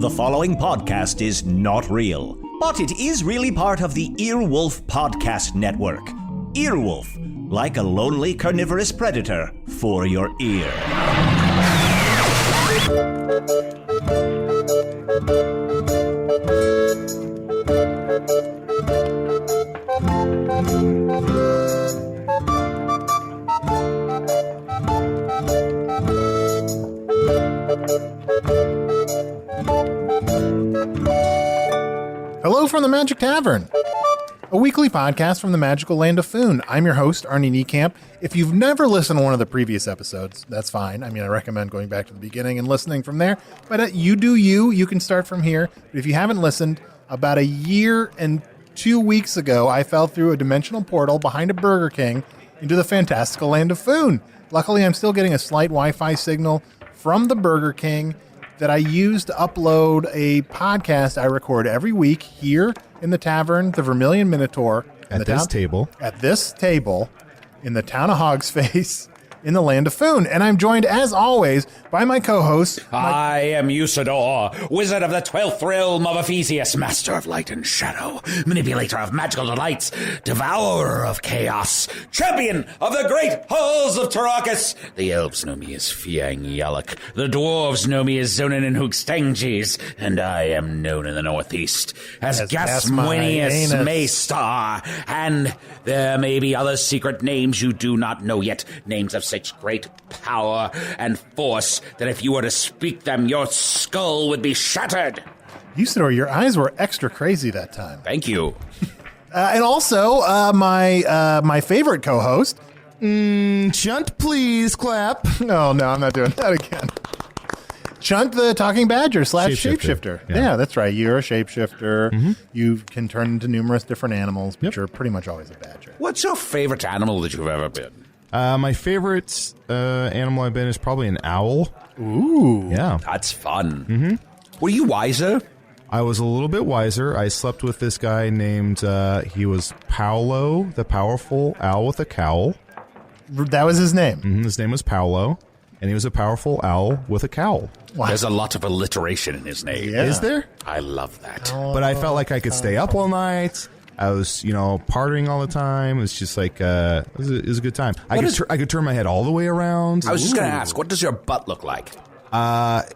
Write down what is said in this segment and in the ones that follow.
The following podcast is not real, but it is really part of the Earwolf Podcast Network. Earwolf, like a lonely carnivorous predator for your ear. Hello from the Magic Tavern, a weekly podcast from the magical land of Foon. I'm your host, Arnie Niekamp. If you've never listened to one of the previous episodes, that's fine. I mean, I recommend going back to the beginning and listening from there. But you do you. You can start from here. But if you haven't listened, about a year and 2 weeks ago, I fell through a dimensional portal behind a Burger King into the fantastical land of Foon. Luckily, I'm still getting a slight Wi-Fi signal from the Burger King that I use to upload a podcast I record every week here in the tavern, the Vermilion Minotaur. At this table In the town of Hogsface, in the land of Foon. And I'm joined, as always, by my co-host. I am Usidore, wizard of the 12th realm of Ephesius, master of light and shadow, manipulator of magical delights, devourer of chaos, champion of the great halls of Tarakas. The elves know me as Fiang Yalak, the dwarves know me as Zonin and Hoogstangis, and I am known in the northeast as Gasmwinius Maystar. And there may be other secret names you do not know yet, names of such great power and force that if you were to speak them, your skull would be shattered. Usidore, your eyes were extra crazy that time. Thank you. And also, my favorite co-host. Chunt, please clap. No, I'm not doing that again. Chunt, the talking badger / shapeshifter. Yeah, that's right. You're a shapeshifter. Mm-hmm. You can turn into numerous different animals, but you're pretty much always a badger. What's your favorite animal that you've ever been? My favorite animal I've been is probably an owl. Ooh. Yeah. That's fun. Mm-hmm. Were you wiser? I was a little bit wiser. I slept with this guy named, he was Paolo, the powerful owl with a cowl. That was his name? Mm-hmm. His name was Paolo, and he was a powerful owl with a cowl. Wow. There's a lot of alliteration in his name. Yeah. Is there? I love that. But I felt like I could stay up all night. I was, partying all the time. It's just like, it was a good time. I could turn my head all the way around. I was just going to ask, what does your butt look like?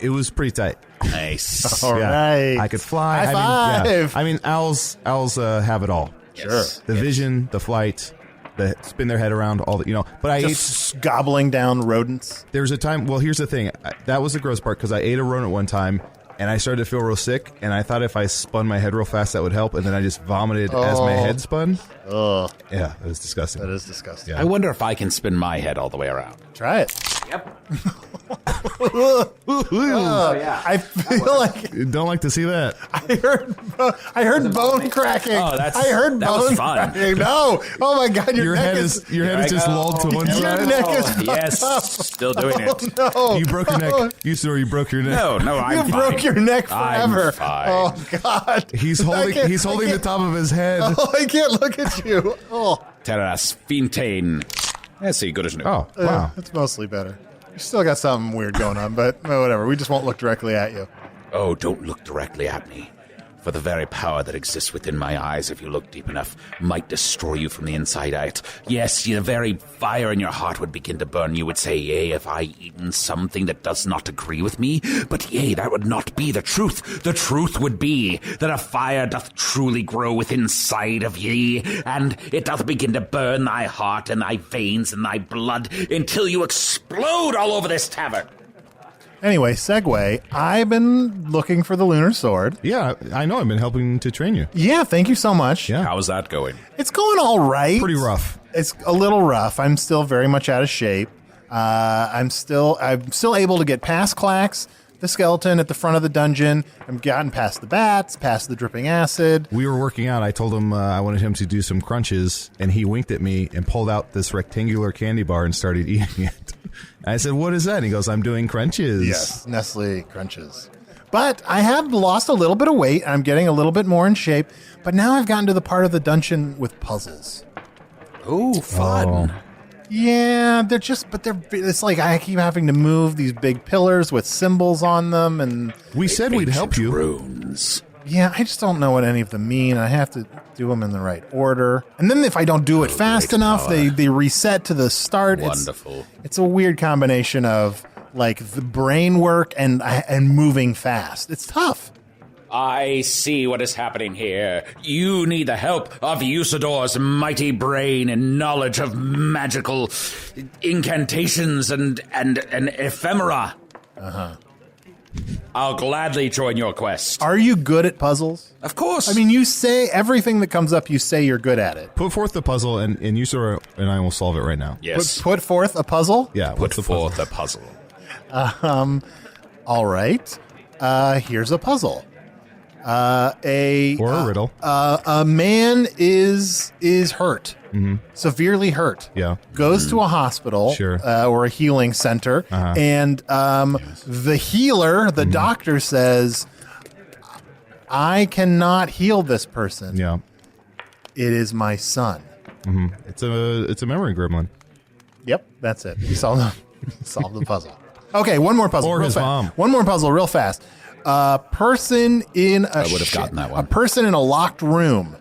It was pretty tight. Nice. All right. I could fly. High five. I mean, owls have it all. Sure. The vision, the flight, the spin their head around, all the, But I just gobbling down rodents. There's a time. Well, here's the thing. That was the gross part because I ate a rodent one time. And I started to feel real sick, and I thought if I spun my head real fast, that would help. And then I just vomited as my head spun. Oh. Yeah, it was disgusting. That is disgusting. Yeah. I wonder if I can spin my head all the way around. Try it. Yep. Yeah. I feel like Don't like to see that. I heard bone cracking. Oh, that bone was fun. cracking. No. Oh my God, Your head is just lulled to one Your side. neck is fucked yes, up. still doing it. No. You broke your neck. You broke your neck. No, I'm You fine. broke your neck forever. I'm fine. Oh God. He's holding the top of his head. Oh, I can't look at you. Oh. Terras Fintain. That's good as new. Oh, wow. It's mostly better. You still got something weird going on, but whatever. We just won't look directly at you. Oh, don't look directly at me. For the very power that exists within my eyes, if you look deep enough, might destroy you from the inside out. Yes, the very fire in your heart would begin to burn. You would say, yea, if I eaten something that does not agree with me. But yea, that would not be the truth. The truth would be that a fire doth truly grow within inside of ye, and it doth begin to burn thy heart and thy veins and thy blood until you explode all over this tavern. Anyway, segue. I've been looking for the lunar sword. Yeah, I know. I've been helping to train you. Yeah, thank you so much. Yeah. How's that going? It's going all right. Pretty rough. It's a little rough. I'm still very much out of shape. I'm still able to get past Clax, the skeleton at the front of the dungeon. I've gotten past the bats, past the dripping acid. We were working out. I told him I wanted him to do some crunches, and he winked at me and pulled out this rectangular candy bar and started eating it. I said, "What is that?" And he goes, "I'm doing crunches." Yes, Nestle crunches. But I have lost a little bit of weight. I'm getting a little bit more in shape. But now I've gotten to the part of the dungeon with puzzles. Oh, fun. Yeah, it's like I keep having to move these big pillars with symbols on them, and We said we'd help you. Runes. yeah, I just don't know what any of them mean. I have to do them in the right order. And then if I don't do it fast enough, they reset to the start. Wonderful. It's a weird combination of like the brain work and moving fast. It's tough. I see what is happening here. You need the help of Usidore's mighty brain and knowledge of magical incantations and ephemera. Uh-huh. I'll gladly join your quest. Are you good at puzzles? Of course. I mean, you say everything that comes up, you say you're good at it. Put forth the puzzle, and Usidore and I will solve it right now. yes. Put forth a puzzle? Yeah, Put what's the puzzle? forth a puzzle. All right. Here's a puzzle. Or a riddle. A man is hurt, severely hurt. Yeah. Goes to a hospital, Sure. Or a healing center, and the healer, the doctor says, "I cannot heal this person. Yeah. It is my son." It's a memory gremlin. Yep, that's it. Solve the puzzle. Okay, one more puzzle. Or real his fast. mom. One more puzzle, real fast. A person in a I would have gotten that one. A person in a locked room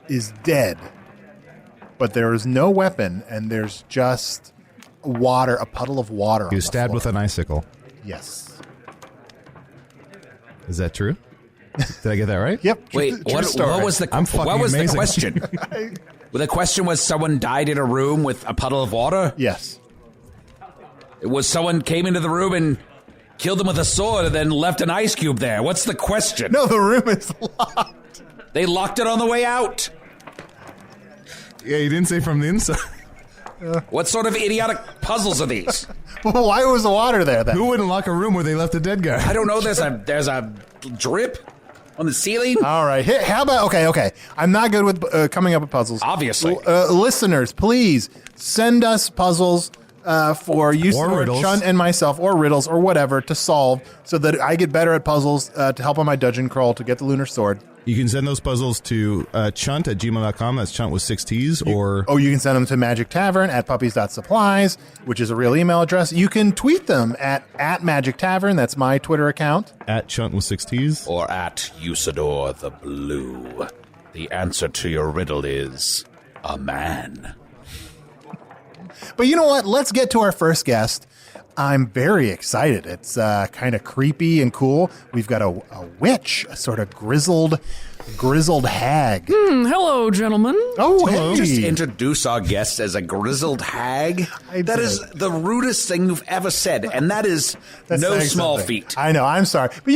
is dead, but there is no weapon, and there's just water, a puddle of water. He was stabbed with an icicle. Yes. Is that true? Did I get that right? Yep. Wait, true story. what was the I'm fucking what was amazing. the question? Well, the question was someone died in a room with a puddle of water? Yes. It was someone came into the room and killed them with a sword and then left an ice cube there. What's the question? No, the room is locked. They locked it on the way out. Yeah, you didn't say from the inside. What sort of idiotic puzzles are these? Well, why was the water there then? Who wouldn't lock a room where they left a dead guy? I don't know. There's a drip on the ceiling. All right. Hey, how about okay. I'm not good with coming up with puzzles. Obviously. Listeners, please send us puzzles for Usidore, riddles. Chunt, and myself, or riddles, or whatever, to solve, so that I get better at puzzles to help on my dungeon crawl to get the lunar sword. You can send those puzzles to chunt@gmail.com. That's Chunt with 6 T's. Or You can send them to Magic Tavern at puppies.supplies, which is a real email address. You can tweet them at Magic Tavern. That's my Twitter account. at Chunt with 6 T's. Or at Usidore the Blue. The answer to your riddle is a man. But you know what? Let's get to our first guest. I'm very excited. It's kind of creepy and cool. We've got a witch, a sort of grizzled hag. Hello, gentlemen. Oh, Hello. hey. Just introduce our guest as a grizzled hag. I That did. is the rudest thing you've ever said, and that is That's no saying small something. feat. I know. I'm sorry, but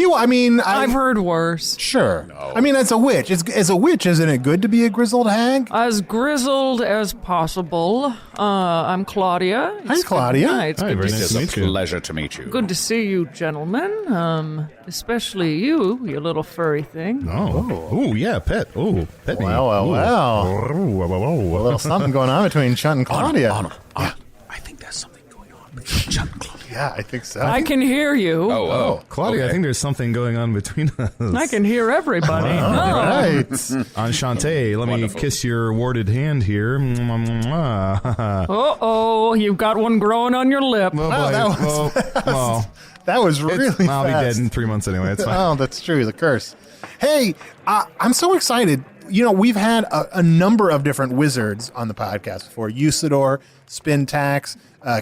I've heard worse. Sure. I mean, it's a witch. As a witch, isn't it good to be a grizzled hag? As grizzled as possible. I'm Claudia. Hi, Claudia. Hi, it's Hi, good, very to, nice It's to a meet you. pleasure to meet you. good to see you, gentlemen. Especially you little furry thing. Oh, yeah, pet. Oh, pet me. Well. Ooh. A little something going on between Chunt and Claudia. Arnold, I think there's something going on between Chunt and Claudia. Yeah, I think so. I can hear you. Oh, Claudia, okay. I think there's something going on between us. I can hear everybody. All right. Enchanté. Let Wonderful. me kiss your warded hand here. Mwah, mwah. Uh-oh, you've got one growing on your lip. Oh, Wow, boy. Well, That was really it's- I'll be fast. dead in 3 months anyway. It's fine. Oh, that's true. The curse. Hey, I'm so excited. You know, we've had a number of different wizards on the podcast before. Usidore, Spintax,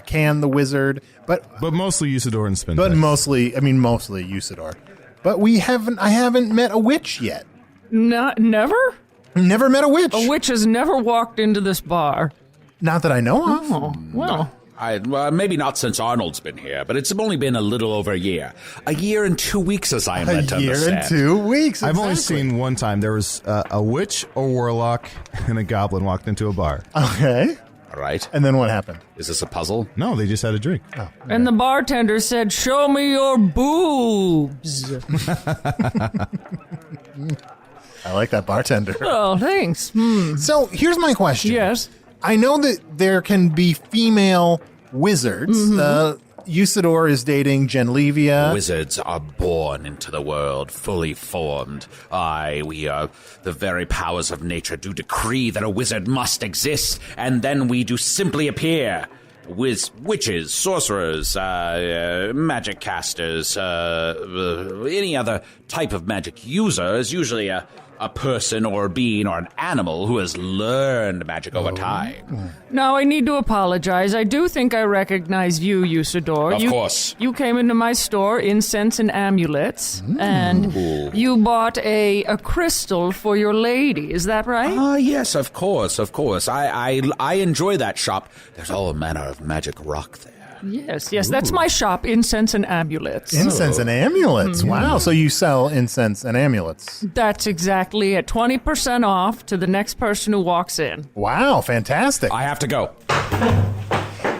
Can the Wizard, but But mostly Usidore and Spin. mostly Usidore. But I haven't met a witch yet. Never? Never met a witch. A witch has never walked into this bar. Not that I know of. Oh, well. Maybe not since Arnold's been here, but it's only been a little over a year. A year and 2 weeks, as I am led to A year and understand. 2 weeks. I've only exactly. seen one time. There was a witch, a warlock, and a goblin walked into a bar. Okay. All right. And then what happened? Is this a puzzle? No, they just had a drink. And the bartender said, "Show me your boobs." I like that bartender. Oh, thanks. So here's my question. Yes. I know that there can be female wizards. Usidore is dating Genlevia. Wizards are born into the world fully formed. The very powers of nature do decree that a wizard must exist, and then we do simply appear. Witches, sorcerers, magic casters, any other type of magic user is usually a person or being or an animal who has learned magic over time. Now, I need to apologize. I do think I recognize you, Usidore. Of course. You came into my store, incense and amulets, and you bought a crystal for your lady. Is that right? Yes, of course. I enjoy that shop. There's all manner of magic rock there. Yes, that's my shop, incense and amulets. Incense and amulets. Wow. So you sell incense and amulets. That's exactly it. 20% off to the next person who walks in. Wow. Fantastic. I have to go.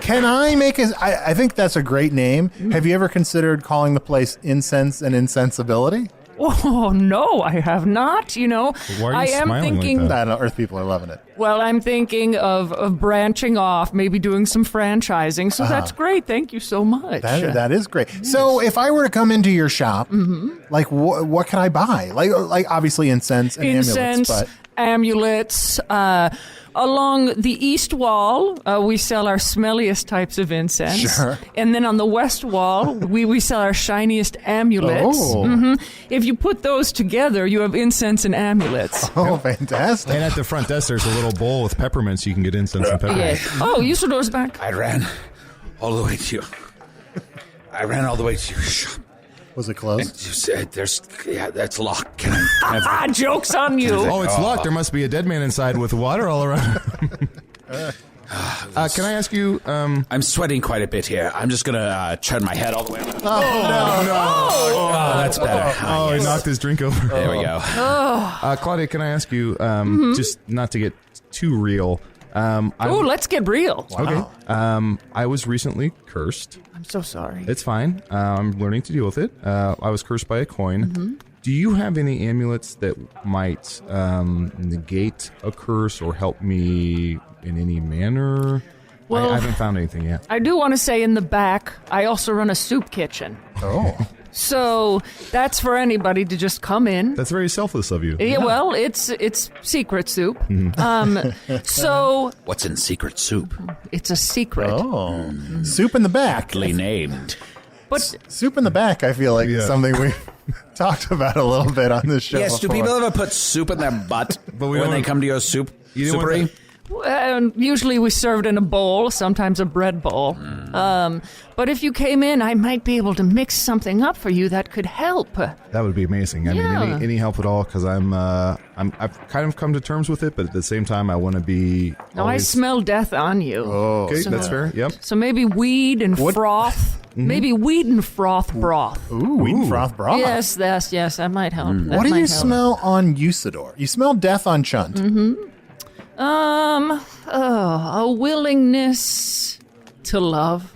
Can I make I think that's a great name. Have you ever considered calling the place Incense and Insensibility? Oh, no, I have not. Why are you I am smiling like thinking. that? I don't know, Earth people are loving it. Well, I'm thinking of branching off, maybe doing some franchising. So that's great. Thank you so much. That is great. Yes. So if I were to come into your shop, like what can I buy? Like obviously incense and amulets. Along the east wall, we sell our smelliest types of incense. Sure. And then on the west wall, we sell our shiniest amulets. Oh. If you put those together, you have incense and amulets. Oh, fantastic. And at the front desk, there's a little bowl with peppermints. You can get incense and peppermints. Yes. Oh, Usidore's back. I ran all the way to your shop. Was it closed? You said that's locked. Can I Joke's on you. Oh, it's locked. There must be a dead man inside with water all around. Can I ask you? I'm sweating quite a bit here. I'm just gonna turn my head all the way around. Oh, That's better. Oh, he knocked his drink over. There we go. Claudia, can I ask you, just not to get too real? Let's get real. Okay. I was recently cursed. I'm so sorry. It's fine. I'm learning to deal with it. I was cursed by a coin. Do you have any amulets that might negate a curse or help me in any manner? Well, I haven't found anything yet. I do want to say in the back, I also run a soup kitchen. Oh. So that's for anybody to just come in. That's very selfless of you. Yeah, well, it's secret soup. So What's in secret soup? it's a secret. Oh. Soup in the back. Aptly named. But Soup in the back, I feel like is something we talked about a little bit on this show. Yes, do before. people ever put soup in their butt when they come to your soup? You don't want soupery? usually we serve it in a bowl, sometimes a bread bowl. But if you came in, I might be able to mix something up for you that could help. That would be amazing. I mean, any help at all? Because I've kind of come to terms with it, but at the same time, I want to be. Now I smell death on you. Oh. Okay, that's fair. Yep. So maybe weed and froth. Maybe weed and froth broth. Ooh, wheat and froth broth. Yes, that might help. That What do might you help. smell on Usidore? You smell death on Chunt. A willingness to love.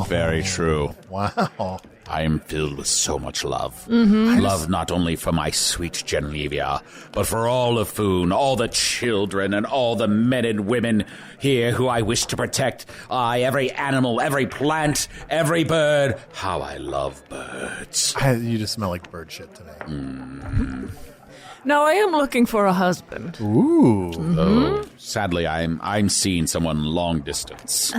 Very true. Wow. I am filled with so much love. Love not only for my sweet Genlevia, but for all of Foon, all the children, and all the men and women here who I wish to protect. Every animal, every plant, every bird. How I love birds. You just smell like bird shit today. Now I am looking for a husband. Ooh. Oh, sadly, I'm seeing someone long distance.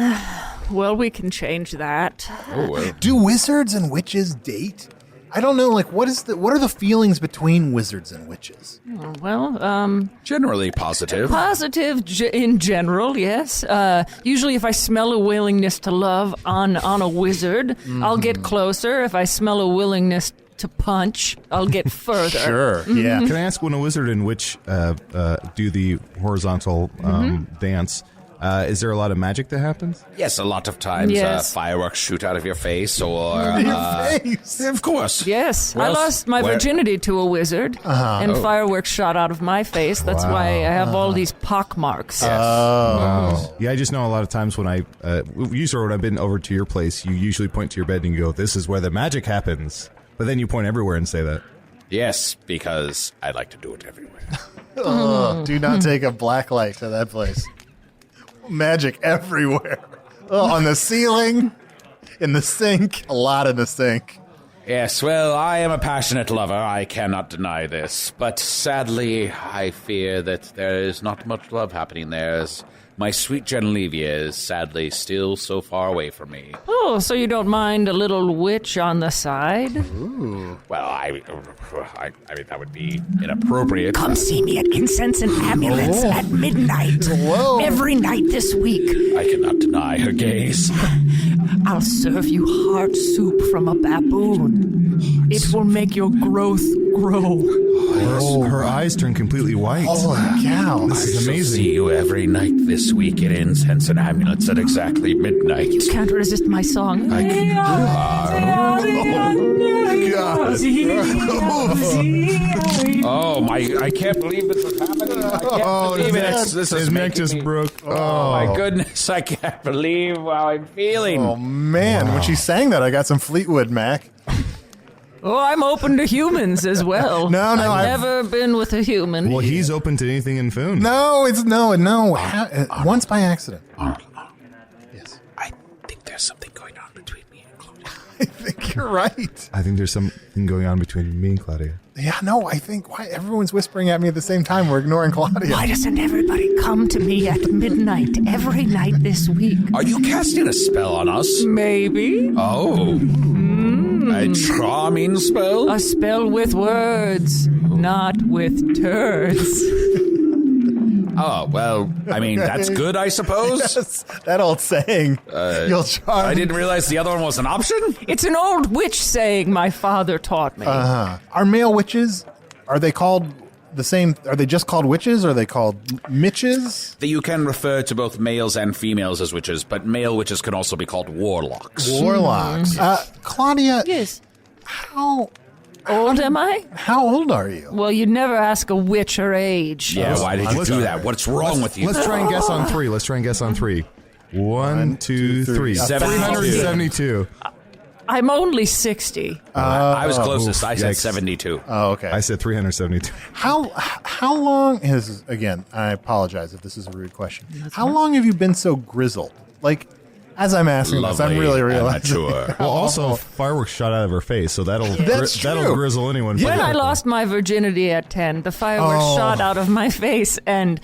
Well, we can change that. Oh, well. Do wizards and witches date? I don't know. Like, what are the feelings between wizards and witches? Well, Generally positive. positive in general, yes. Usually if I smell a willingness to love on a wizard, I'll get closer. If I smell a willingness to punch, I'll get further. Sure. Yeah. Can I ask, when a wizard and witch do the horizontal dance, is there a lot of magic that happens? Yes, a lot of times Yes. fireworks shoot out of your face or... Your face. Of course. Yes, I Well, lost my where- virginity to a wizard, and fireworks shot out of my face. That's why I have all these pock marks. Oh. Yeah, I just know a lot of times when usually when I've been over to your place, you usually point to your bed and you go, "This is where the magic happens." But then you point everywhere and say that. Yes, because I like to do it everywhere. Do not take a black light to that place. Magic everywhere. On the ceiling, In the sink. A lot in the sink. Yes, well, I am a passionate lover. I cannot deny this. But sadly, I fear that there is not much love happening there, as my sweet Genevieve is sadly still so far away from me. Oh, so you don't mind a little witch on the side? Ooh. Well, I mean, that would be inappropriate. Come see me at Incense and Amulets at midnight. Whoa. Every night this week. I cannot deny her gaze. I'll serve you heart soup from a baboon. It will make your growth grow. Her eyes turn completely white. Holy cow. This is I amazing. see you every night this week at Incense and Amulets at exactly midnight. You can't resist my song. Oh, I can't believe this is happening. I can't believe it. This is His neck making just me... broke. Oh, my goodness. I can't believe how I'm feeling. Oh, man. When she sang that, I got some Fleetwood Mac. Oh, I'm open to humans as well. No, I've I've- never been with a human. Well, he's open to anything in Foon. No, it's no. Once by accident. Yes. I think there's something going on between me and Claudia. I think you're right. I think there's something going on between me and Claudia. Yeah, no, I think why everyone's whispering at me at the same time. We're ignoring Claudia. Why doesn't everybody come to me at midnight every night this week? Are you casting a spell on us? Maybe. Oh. A charming spell? A spell with words, not with turds. Oh, well, I mean, that's good, I suppose. Yes, that old saying. You'll charm. I didn't realize the other one was an option. It's an old witch saying my father taught me. Are male witches? Are they called the same? Are they just called witches? Or are they called mitches? That you can refer to both males and females as witches, but male witches can also be called warlocks. Warlocks. Claudia. Yes. How Old am I? How old are you? Well, you'd never ask a witch her age. Yeah, why did you do that? What's wrong with you? Let's try and guess on three. Let's try and guess on three. 1, 2, 3. 372. I'm only 60. I was closest. oof, I said yikes. 72. Oh, okay. I said 372. How long is, again, I apologize if this is a rude question. How long have you been so grizzled? Like, as I'm asking this, I'm really realizing. Mature. Well, also, fireworks shot out of her face, so that'll That's true. that'll grizzle anyone. Yeah. When I lost my virginity at 10, the fireworks shot out of my face, and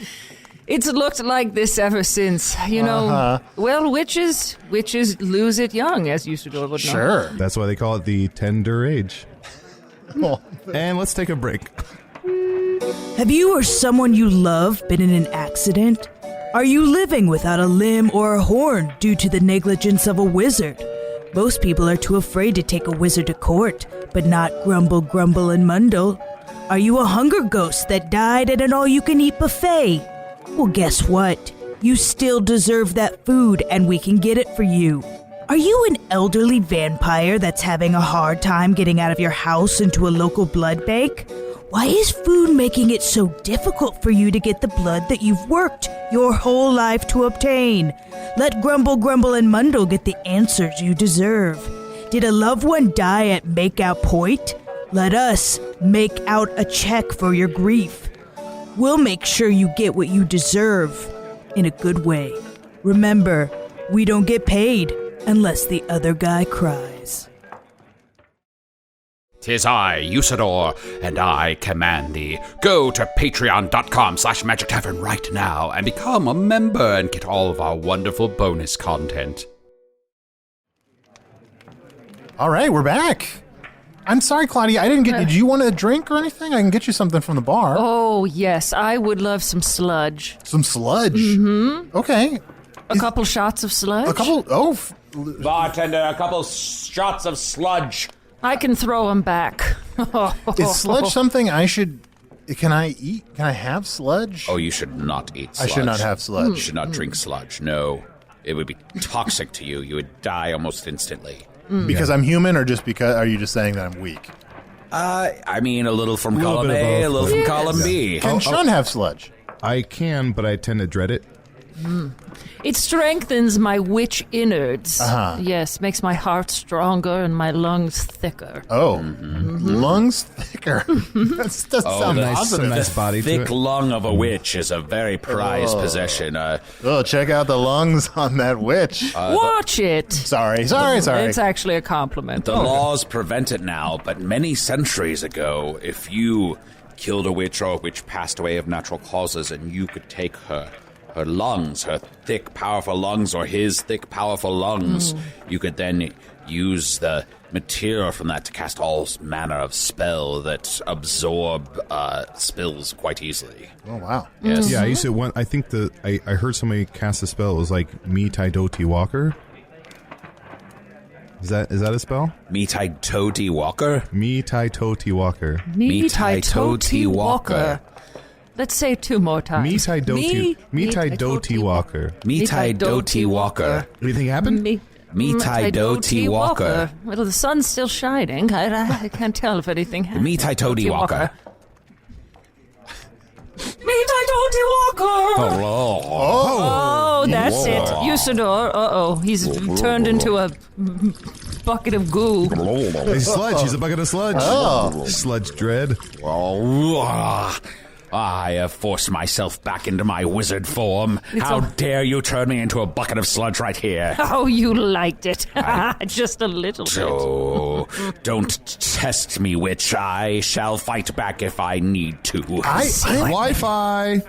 it's looked like this ever since. You know, well, witches lose it young, as Usidore would know. Sure. That's why they call it the tender age. Oh, And let's take a break. Have you or someone you love been in an accident? Are you living without a limb or a horn due to the negligence of a wizard? Most people are too afraid to take a wizard to court, but not grumble, grumble, and mundle. Are you a hunger ghost that died at an all-you-can-eat buffet? Well, guess what? You still deserve that food, and we can get it for you. Are you an elderly vampire that's having a hard time getting out of your house into a local blood bank? Why is food making it so difficult for you to get the blood that you've worked your whole life to obtain? Let Grumble, Grumble, and Mundle get the answers you deserve. Did a loved one die at Makeout Point? Let us make out a check for your grief. We'll make sure you get what you deserve in a good way. Remember, we don't get paid unless the other guy cries. 'Tis I, Usidore, and I command thee. Go to patreon.com/Magic Tavern right now and become a member and get all of our wonderful bonus content. all right, we're back. I'm sorry, Claudia. I didn't get. Did you want a drink or anything? I can get you something from the bar. Oh, yes, I would love some sludge. Some sludge. Mm-hmm. Okay. A couple shots of sludge? A couple. Oh. Bartender, a couple shots of sludge. I can throw them back. Is sludge something I should? Can I eat? Can I have sludge? Oh, you should not eat sludge. I should not have sludge. You should not drink sludge. No. It would be toxic to you. You would die almost instantly. Because I'm human, or just because? Are you just saying that I'm weak? I mean, a little from little column bit of A, both. a little from column B. Can Chunt have sludge? I can, but I tend to dread it. It strengthens my witch innards. Yes, makes my heart stronger and my lungs thicker. Lungs thicker. That doesn't sound positive. Nice body to Thick it. lung of a witch is a very prized possession. Check out the lungs on that witch. Watch it. Sorry. It's actually a compliment. The laws prevent it now, but many centuries ago, if you killed a witch or a witch passed away of natural causes and you could take her lungs, her thick, powerful lungs, or his thick, powerful lungs, you could then use the material from that to cast all manner of spell that absorb spills quite easily. Oh, wow. Yes. Yeah, I used to. I think I heard somebody cast a spell. It was like Me Tai Doti Walker. Is that a spell? Me Tai Toti Walker? Me Tai Toti Walker. Me Tai Toti Walker. Let's say it 2 more times. Me Tai Doti Walker. Me Tai Doti Walker. Anything happen? Me Tai Doti Walker. Well, the sun's still shining. I can't tell if anything happened. Me Tai Toti Walker. Me Tai Doti Walker. Oh, that's it. Usidore. He's turned into a bucket of goo. Hey, sludge. He's a bucket of sludge. Sludge dread. I have forced myself back into my wizard form. How dare you turn me into a bucket of sludge right here? Oh, you liked it. Just a little bit. So, don't test me, witch. I shall fight back if I need to. Wi-Fi.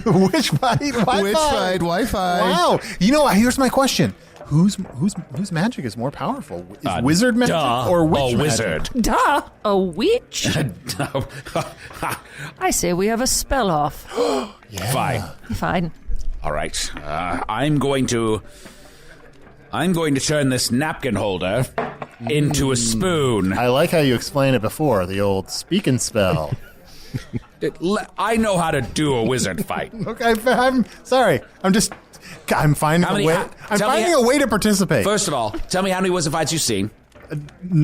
Witch fight, Wi-Fi. Witch fight, Wi-Fi. Wow. Here's my question. Whose magic is more powerful? Is wizard magic or witch magic? Wizard. Duh, a witch? I say we have a spell off. Fine. All right. I'm going to turn this napkin holder into a spoon. I like how you explained it before, the old speaking spell. I know how to do a wizard fight. Okay, I'm sorry. I'm finding a way. I'm finding a way to participate. First of all, tell me how many wizard fights you've seen.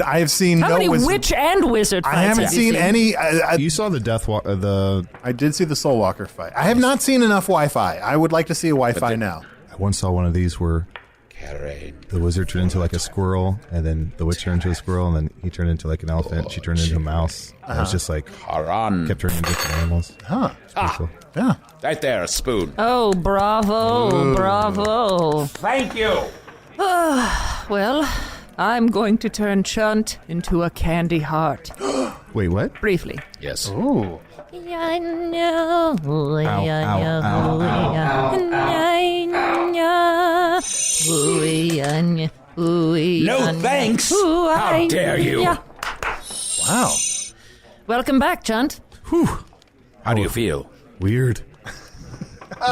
I have seen how many witch and wizard fights? I haven't seen any. You saw the Death Walk. I did see the Soul Walker fight. I have not seen enough Wi-Fi. I would like to see a Wi-Fi now. I once saw one of these where the wizard turned into like a squirrel, and then the witch turned into a squirrel, and then he turned into like an elephant. She turned into a mouse. It was just like kept turning into different animals. Cool. Yeah. Right there, a spoon. Oh, bravo. Thank you. Well, I'm going to turn Chunt into a candy heart. Wait, what? Briefly. Yes. Ooh. No thanks. How dare you? Wow. Welcome back, Chunt. How do you feel? Weird.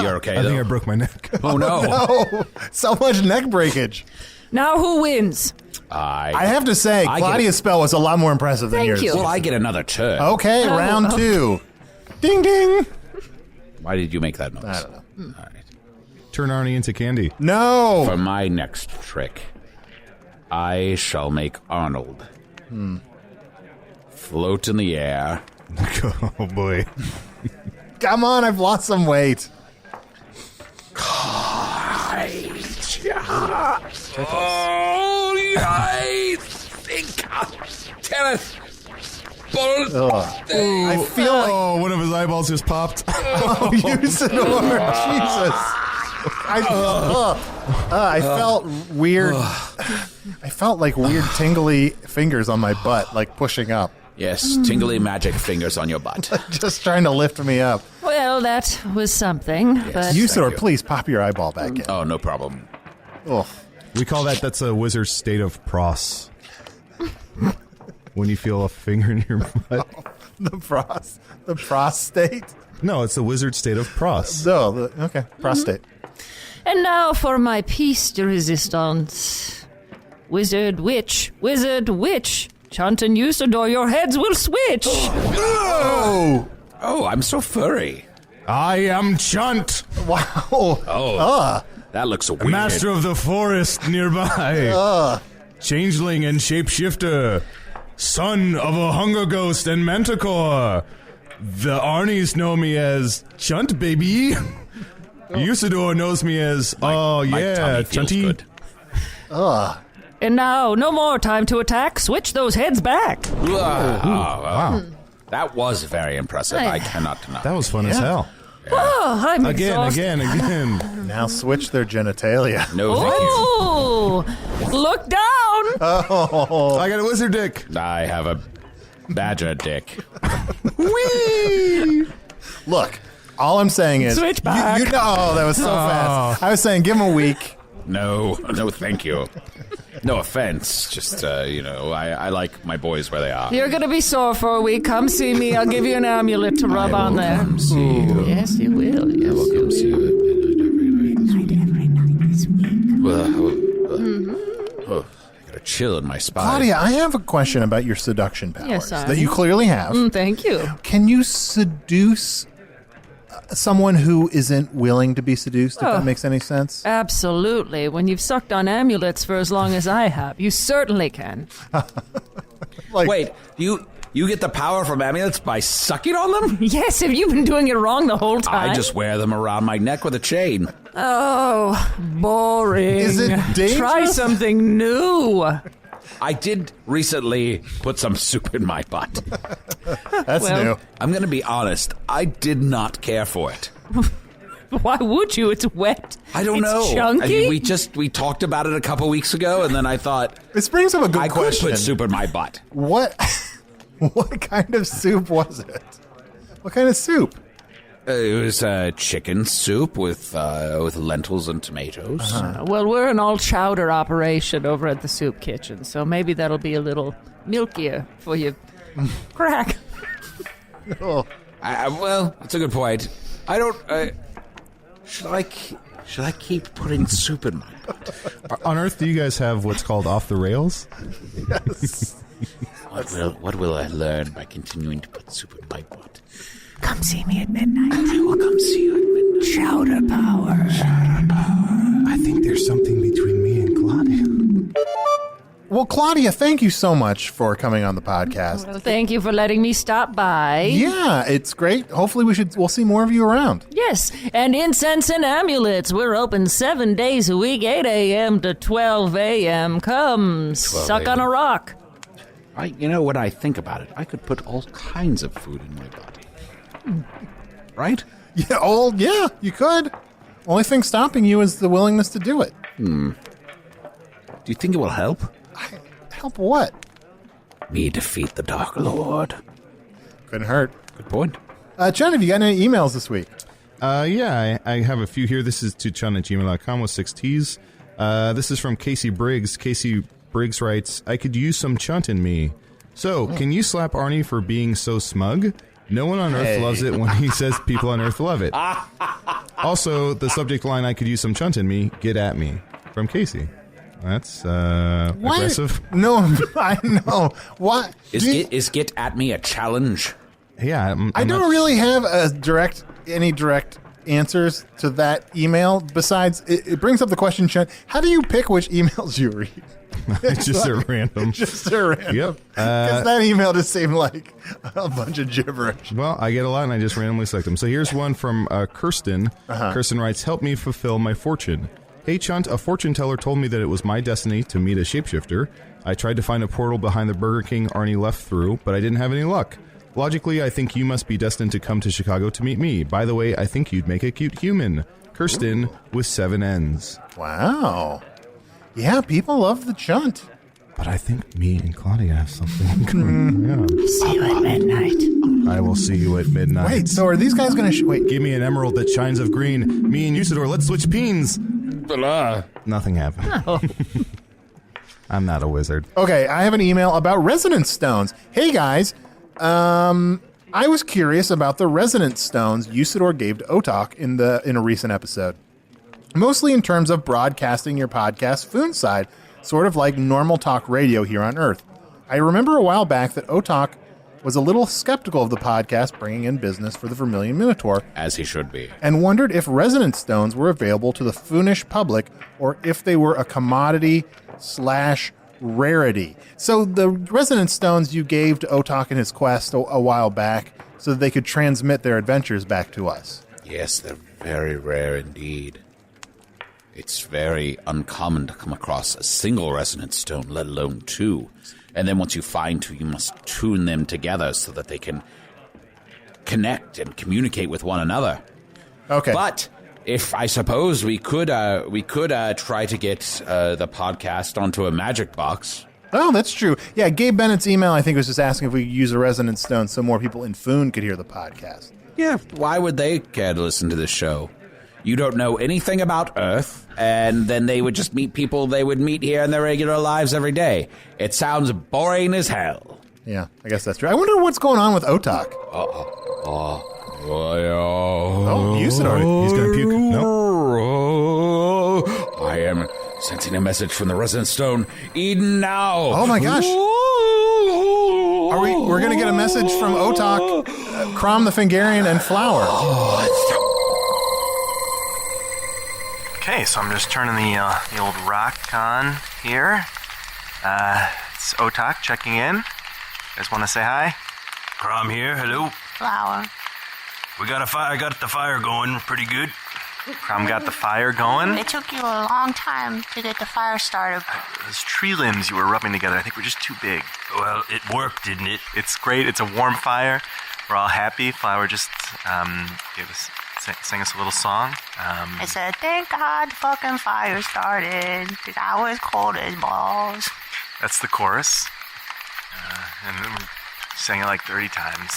You're okay, I though? think I broke my neck. Oh, no. No. So much neck breakage. Now who wins? I have to say, Claudia's spell was a lot more impressive than yours. Thank you. Well, I get another turn. Okay, round 2. Ding, ding. Why did you make that noise? I don't know. All right. Turn Arnie into candy. No. For my next trick, I shall make Arnold float in the air. Oh, boy. Come on, I've lost some weight. I think Kenneth. I feel like one of his eyeballs just popped. Usidore, Jesus. I felt weird. I felt like weird tingly fingers on my butt, like pushing up. Yes, tingly magic fingers on your butt. Just trying to lift me up. Well, that was something. But Usidore, please pop your eyeball back in. Oh, no problem. Oh. We call that's a wizard's state of pros. When you feel a finger in your butt. The prostate? No, it's a wizard state of pros. No, okay, prostate. And now for my piece de resistance. Wizard, witch. Chunt and Usidore, your heads will switch. Oh, I'm so furry. I am Chunt. Wow. That looks weird. Master of the forest nearby. Changeling and shapeshifter. Son of a hunger ghost and manticore. The Arnies know me as Chunt, baby. Usidore knows me as, My tummy feels Chunty. good. And now, no more time to attack. Switch those heads back. Wow. That was very impressive. I cannot deny. That was fun as hell. Oh, I'm Again. Now switch their genitalia. No, thank Oh, look down. I got a wizard dick. you. I have a badger dick. Whee! Look, all I'm saying is... Switch back. You know, that was so fast. I was saying give him a week. No, thank you. No offense. Just, I like my boys where they are. You're going to be sore for a week. Come see me. I'll give you an amulet to rub on there. Come see you. Yes, you will. Yes, I will come see you at Every night this week. I got a chill in my spine. Claudia, I have a question about your seduction powers Yes, that you clearly have. Thank you. Can you seduce someone who isn't willing to be seduced, if that makes any sense? Absolutely. When you've sucked on amulets for as long as I have, you certainly can. Like, Wait, you get the power from amulets by sucking on them? Yes, have you been doing it wrong the whole time? I just wear them around my neck with a chain. Oh, boring. Is it dangerous? Try something new. I did recently put some soup in my butt. That's Well- new. I'm going to be honest. I did not care for it. Why would you? It's wet. I don't It's know. Chunky. I mean, we talked about it a couple weeks ago, and then I thought This brings up a good I could question. put soup in my butt. What kind of soup was it? What kind of soup? It was chicken soup with lentils and tomatoes. Well, we're an all-chowder operation over at the soup kitchen, so maybe that'll be a little milkier for you. Crack. Oh, Well, that's a good point. I don't. Should I keep putting soup in my butt? On Earth, do you guys have what's called off the rails? yes. What will I learn by continuing to put soup in my butt? Come see me at midnight. I will come see you at midnight. Chowder power. I think there's something between me and Claudia. Well, Claudia, thank you so much for coming on the podcast. Well, thank you for letting me stop by. Yeah, it's great. Hopefully we'll see more of you around. Yes, and incense and amulets. We're open 7 days a week, 8 a.m. to 12 a.m. Come, suck on a rock. When I think about it, I could put all kinds of food in my body. Right? Yeah, you could. Only thing stopping you is the willingness to do it. Do you think it will help? Help what? Me defeat the Dark Lord. Couldn't hurt. Good point. Chunt, have you got any emails this week? Yeah, I have a few here. This is to chunt@gmail.com with 6 T's. This is from Casey Briggs. Casey Briggs writes, I could use some chunt in me. So, can you slap Arnie for being so smug? No one on Earth loves it when he says people on Earth love it. Also, the subject line, I could use some chunt in me, get at me, from Casey. That's aggressive. No, I know. What? Is get at me a challenge? Yeah, I don't really have any direct answers to that email. Besides, it brings up the question, Chunt, how do you pick which emails you read? It's just a random. Just a random. Yep. Because that email just seemed like a bunch of gibberish. Well, I get a lot, and I just randomly select them. So here's one from Kirsten. Kirsten writes, help me fulfill my fortune. Hey, Chunt, a fortune teller told me that it was my destiny to meet a shapeshifter. I tried to find a portal behind the Burger King Arnie left through, but I didn't have any luck. Logically, I think you must be destined to come to Chicago to meet me. By the way, I think you'd make a cute human. Kirsten with 7 N's. Wow. Yeah, people love the Chunt. But I think me and Claudia have something going on. See you at midnight. I will see you at midnight. Wait, so are these guys going to... Wait. Give me an emerald that shines of green. Me and Usidore, let's switch peens. Nothing happened. Oh. I'm not a wizard. Okay, I have an email about resonance stones. Hey, guys. I was curious about the resonance stones Usidore gave to Otok in a recent episode. Mostly in terms of broadcasting your podcast Foon side, sort of like normal talk radio here on Earth. I remember a while back that Otok was a little skeptical of the podcast bringing in business for the Vermilion Minotaur, As he should be. and wondered if resonance stones were available to the Foonish public or if they were a commodity/rarity. So the resonance stones you gave to Otok in his quest a while back so that they could transmit their adventures back to us. Yes, they're very rare indeed. It's very uncommon to come across a single resonant stone, let alone two. And then once you find two, you must tune them together so that they can connect and communicate with one another. Okay. But if I suppose we could try to get the podcast onto a magic box. Oh, that's true. Yeah, Gabe Bennett's email, I think, was just asking if we could use a resonant stone so more people in Foon could hear the podcast. Yeah, why would they care to listen to this show? You don't know anything about Earth, and then they would just meet people they would meet here in their regular lives every day. It sounds boring as hell. Yeah, I guess that's true. I wonder what's going on with Otok. Oh, Usidore. He's going to puke. No. I am sensing a message from the Resonant Stone. Eden now. Oh my gosh. We're going to get a message from Otok, Krom the Fingarian, and Flower. Okay, so I'm just turning the old rock on here. It's Otok checking in. You guys want to say hi? Krom here, hello. Flower. I got the fire going pretty good. Krom got the fire going. It took you a long time to get the fire started. Those tree limbs you were rubbing together, I think were just too big. Well, it worked, didn't it? It's great. It's a warm fire. We're all happy. Flower just sang us a little song. It said, thank God the fucking fire started, because I was cold as balls. That's the chorus. And then we sang it like 30 times.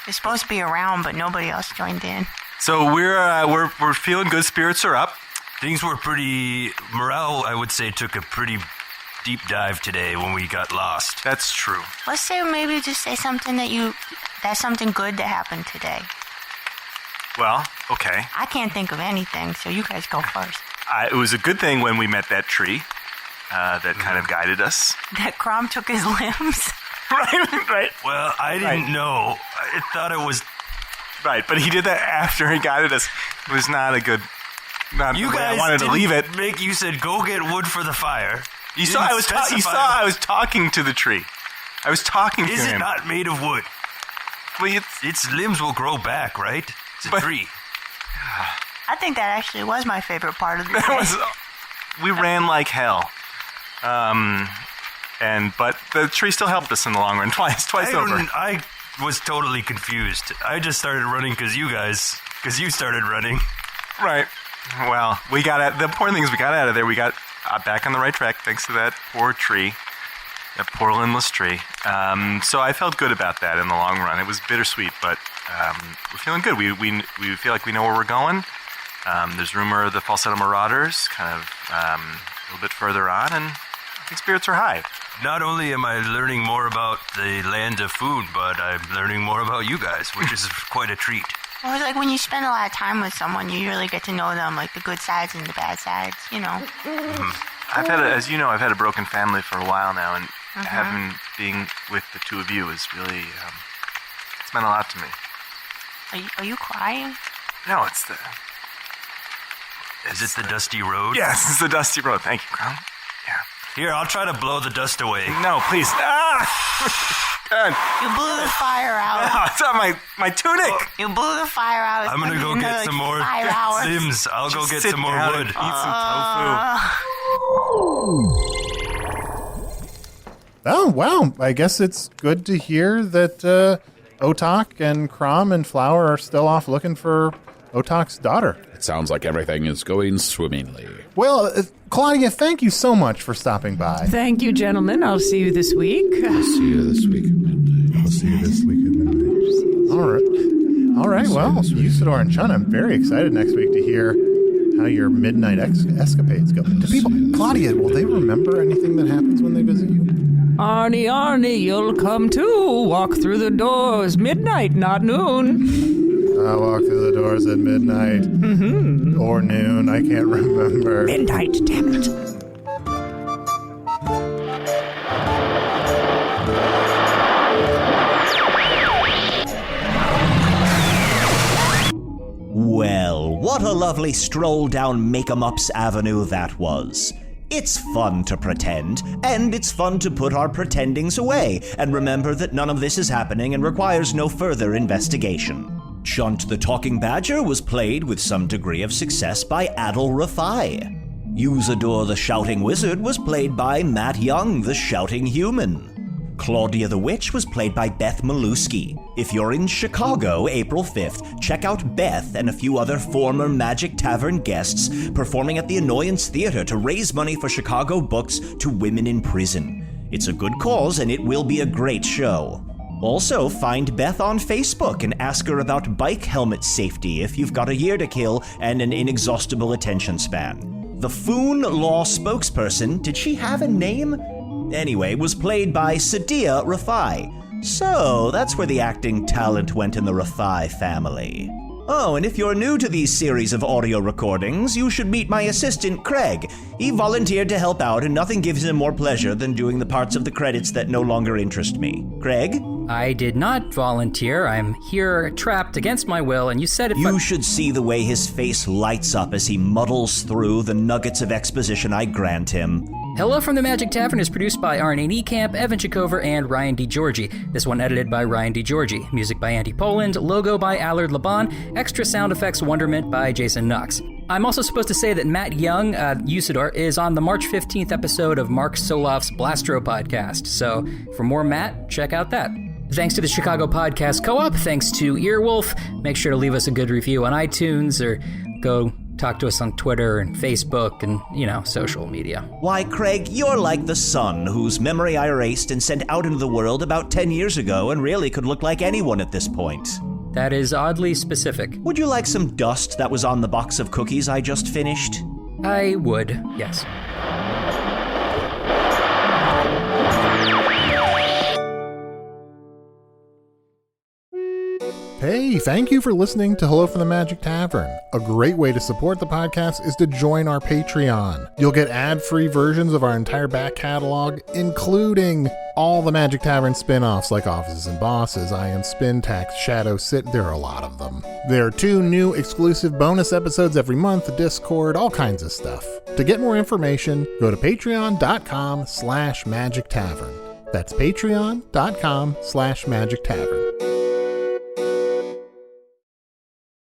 It's supposed to be around, but nobody else joined in. So we're feeling good. Spirits are up. Things were pretty... Morale, I would say, took a pretty deep dive today when we got lost. That's true. Let's say maybe just say something that's something good that happened today. Well, okay. I can't think of anything, so you guys go first. It was a good thing when we met that tree that kind of guided us. That Krom took his limbs. Right. Well, I didn't know. I thought it was... Right, but he did that after he guided us. It was not a good... Not you the way guys I wanted to leave it. You said, go get wood for the fire. You saw I was talking to the tree. I was talking to him. Is it not made of wood? Well, its limbs will grow back, right? It's a tree. I think that actually was my favorite part of the day. We ran like hell. But the tree still helped us in the long run, twice over. I was totally confused. I just started running because you started running. Right. Well, the important thing is we got out of there. We got back on the right track thanks to that poor tree, that poor limbless tree. So I felt good about that in the long run. It was bittersweet, but we're feeling good. We feel like we know where we're going. There's rumor of the falsetto marauders kind of a little bit further on, and I think spirits are high. Not only am I learning more about the land of Foon, but I'm learning more about you guys, which is quite a treat. Well, it's like when you spend a lot of time with someone, you really get to know them, like the good sides and the bad sides, you know. As you know, I've had a broken family for a while now, and being with the two of you is really, it's meant a lot to me. Are you crying? No, Is it the dusty road? Yes, it's the dusty road. Thank you, Krom. Yeah. Here, I'll try to blow the dust away. No, please. God. You blew the fire out. No, it's on my tunic. You blew the fire out. I'm going to go get some more Sims. I'll go get some more wood. Eat some tofu. Oh, wow. I guess it's good to hear that Otok and Krom and Flower are still off looking for Otok's daughter. It sounds like everything is going swimmingly. Well, Claudia, thank you so much for stopping by. Thank you, gentlemen. I'll see you this week. I'll see you this week at midnight. All right. Well, Usidore and Chunt, I'm very excited next week to hear how your midnight escapades go. Do people, Claudia, will they remember anything that happens when they visit you? Arnie, you'll come too. Walk through the doors. Midnight, not noon. I walk through the doors at midnight. Or noon. I can't remember. Midnight, damn it. Well, what a lovely stroll down Make-em-Ups Avenue that was. It's fun to pretend, and it's fun to put our pretendings away and remember that none of this is happening and requires no further investigation. Chunt the Talking Badger was played with some degree of success by Adal Rifai. Usidore the Shouting Wizard was played by Matt Young the Shouting Human. Claudia the Witch was played by Beth Melewski. If you're in Chicago, April 5th, check out Beth and a few other former Magic Tavern guests performing at the Annoyance Theater to raise money for Chicago books to women in prison. It's a good cause and it will be a great show. Also, find Beth on Facebook and ask her about bike helmet safety if you've got a year to kill and an inexhaustible attention span. The Foon law spokesperson, did she have a name? Anyway, was played by Sadieh Rifai. So, that's where the acting talent went in the Rifai family. Oh, and if you're new to these series of audio recordings, you should meet my assistant, Craig. He volunteered to help out, and nothing gives him more pleasure than doing the parts of the credits that no longer interest me. Craig? I did not volunteer. I'm here trapped against my will, and you said if You should see the way his face lights up as he muddles through the nuggets of exposition I grant him. Hello from the Magic Tavern is produced by Arnie Niekamp, Evan Jacover, and Ryan DiGiorgi. This one edited by Ryan DiGiorgi. Music by Andy Poland. Logo by Allard Laban. Extra sound effects wonderment by Jason Knox. I'm also supposed to say that Matt Young, Usidore, is on the March 15th episode of Mark Soloff's Blastro podcast. So for more Matt, check out that. Thanks to the Chicago Podcast Co-op. Thanks to Earwolf. Make sure to leave us a good review on iTunes or go talk to us on Twitter and Facebook and, social media. Why, Craig, you're like the sun whose memory I erased and sent out into the world about 10 years ago and really could look like anyone at this point. That is oddly specific. Would you like some dust that was on the box of cookies I just finished? I would, yes. Hey, thank you for listening to Hello from the Magic Tavern. A great way to support the podcast is to join our Patreon. You'll get ad-free versions of our entire back catalog, including all the Magic Tavern spin-offs like Offices and Bosses, I Am Spin Tax, Shadow Sit, there are a lot of them. There are 2 new exclusive bonus episodes every month, Discord, all kinds of stuff. To get more information, go to patreon.com/Magic Tavern. That's patreon.com/Magic Tavern.